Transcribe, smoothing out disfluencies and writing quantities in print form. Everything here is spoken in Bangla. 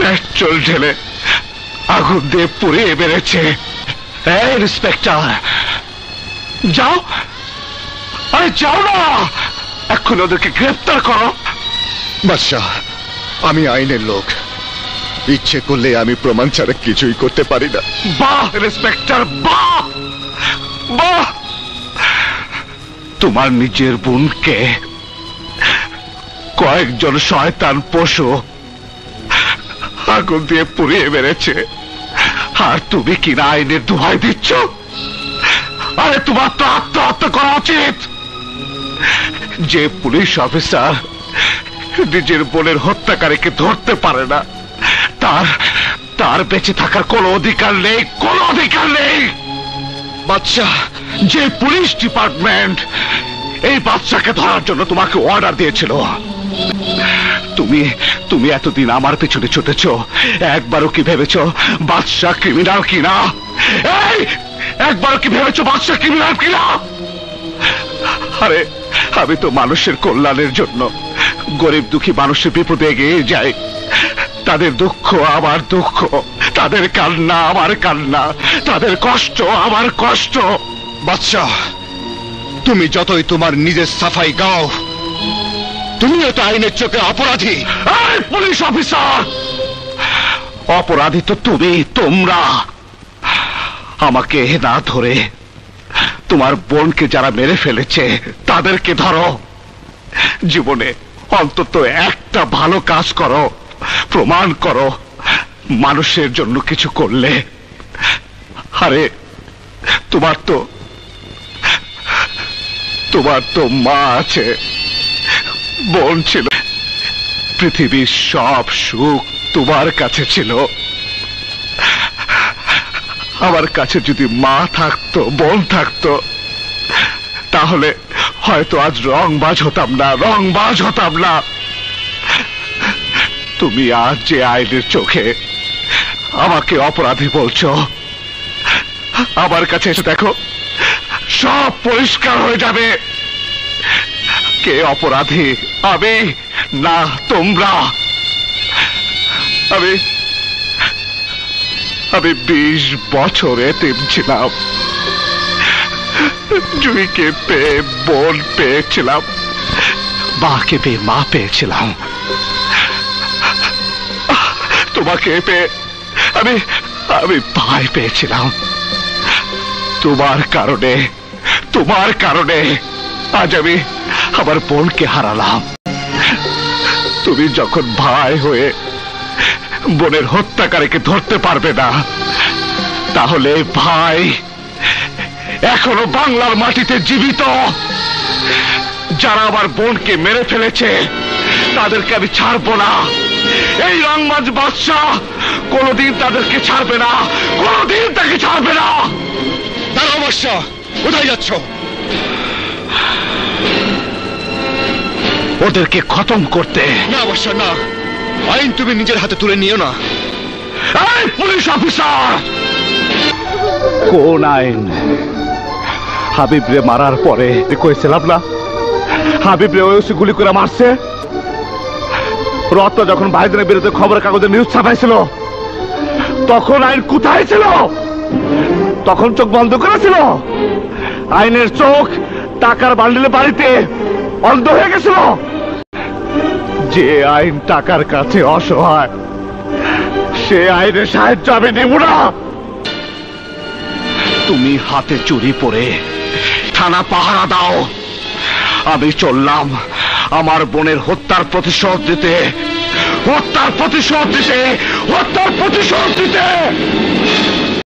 পেট্রোল ঢেলে আগুন দিয়ে পুড়িয়ে বেড়েছে। ইন্সপেক্টর, যাও, আরে যাও না, এখন ওদেরকে গ্রেফতার করো। বাদশাহ, আমি আইনের লোক, ইচ্ছে করলে আমি প্রমাণ ছাড়া কিছুই করতে পারি না। বাহ ইন্সপেক্টর, বাহ বাহ, তোমার নিজের বোনকে কয়েকজন শয়তান পশু আগুন দিয়ে পুড়িয়ে মেরেছে, আর তুমি কিনা আইনের দোহাই দিচ্ছ? আরে তোমার তো আত্মহত্যা করা উচিত। যে পুলিশ অফিসার নিজের বোনের হত্যাকারীকে ধরতে পারে না, তার বেঁচে থাকার কোনো অধিকার নেই, কোনো অধিকার নেই। বাদশাহ, যে পুলিশ ডিপার্টমেন্ট এই বাচ্চাকে ধরার জন্য তোমাকে অর্ডার দিয়েছিল, তুমি এতদিন আমার পেছনে ছুটেছ, একবারও কি ভেবেছ বাদশা ক্রিমিনাল কিনা? একবারও কি ভেবেছ বাদশা ক্রিমিনাল কিনা? আরে আমি তো মানুষের কল্যাণের জন্য গরিব দুঃখী মানুষের বিপদে এগিয়ে যাই। তাদের দুঃখ আমার দুঃখ, তাদের কান্না আমার কান্না, তাদের কষ্ট আমার কষ্ট। বাদশাহ, তুমি যতই তোমার নিজের সাফাই গাও, তুমিও তো আইনের চোখে অপরাধী। পুলিশ অফিসার, অপরাধী তো তুমি, তোমরা। আমাকে না ধরে তোমার বোনকে যারা মেরে ফেলেছে তাদেরকে ধরো। জীবনে অন্তত একটা ভালো কাজ করো, প্রমাণ করো মানুষের জন্য কিছু করলে। আরে তোমার তো মা আছে, বোন ছিল, পৃথিবীর সব সুখ তোমার কাছে ছিল। আমার কাছে যদি মা থাকতো, বোন থাকতো, তাহলে হয়তো আজ রংবাজ হতাম না, রংবাজ হতাম না। তুমি আজ যে আইনের চোখে আমাকে অপরাধী বলছো, আমার কাছে এসে দেখো, সব পরিষ্কার হয়ে যাবে। কে অপরাধী, আমি না তোমরা? আমি 20 বছর এতিম ছিলাম। জুইকে পেয়ে বোন পেয়েছিলাম, মাকে পেয়ে মা পেয়েছিলাম, তোমাকে পেয়ে আমি ভাই পেয়েছিলাম। তোমার কারণে আজ আমি আমার বোনকে হারালাম। তুমি যখন ভাই হয়ে বোনের হত্যাকারীকে ধরতে পারবে না, তাহলে ভাই এখনো বাংলার মাটিতে জীবিত। যারা আমার বোনকে মেরে ফেলেছে তাদেরকে আমি ছাড়বো না। এই রংবাজ বাদশাহ কোনদিন তাদেরকে ছাড়বে না, কোনদিন তাকে ছাড়বে না। দাঁড়াও বাদশাহ, কোথায় যাচ্ছ? ওদেরকে খতম করতে। না বাদশাহ, না, আইন তুমি নিজের হাতে তুলে নিও না। এই পুলিশ অফিসার, কোন আইন? হাবিবরে মারার পরে কইছিলাম না হাবিবরে ওই গুলি করে মারছে? রত্ন যখন ভাইদের বিরুদ্ধে খবরের কাগজে নিউজ ছাপাইছিল, তখন আইন কোথায় ছিল? তখন চোখ বন্ধ করেছিল। আইনের চোখ টাকার বান্ডিলে বাড়িতে অন্ধ হয়ে গেছিল। যে আইন টাকার কাছে অসহায়, সে আইনের সাহায্য আমি নেব না। তুমি হাতে চুরি পরে থানা পাহারা দাও, আমি চললাম আমার বোনের হত্যার প্রতিশোধ দিতে, হত্যার প্রতিশোধ দিতে, হত্যার প্রতিশোধ দিতে।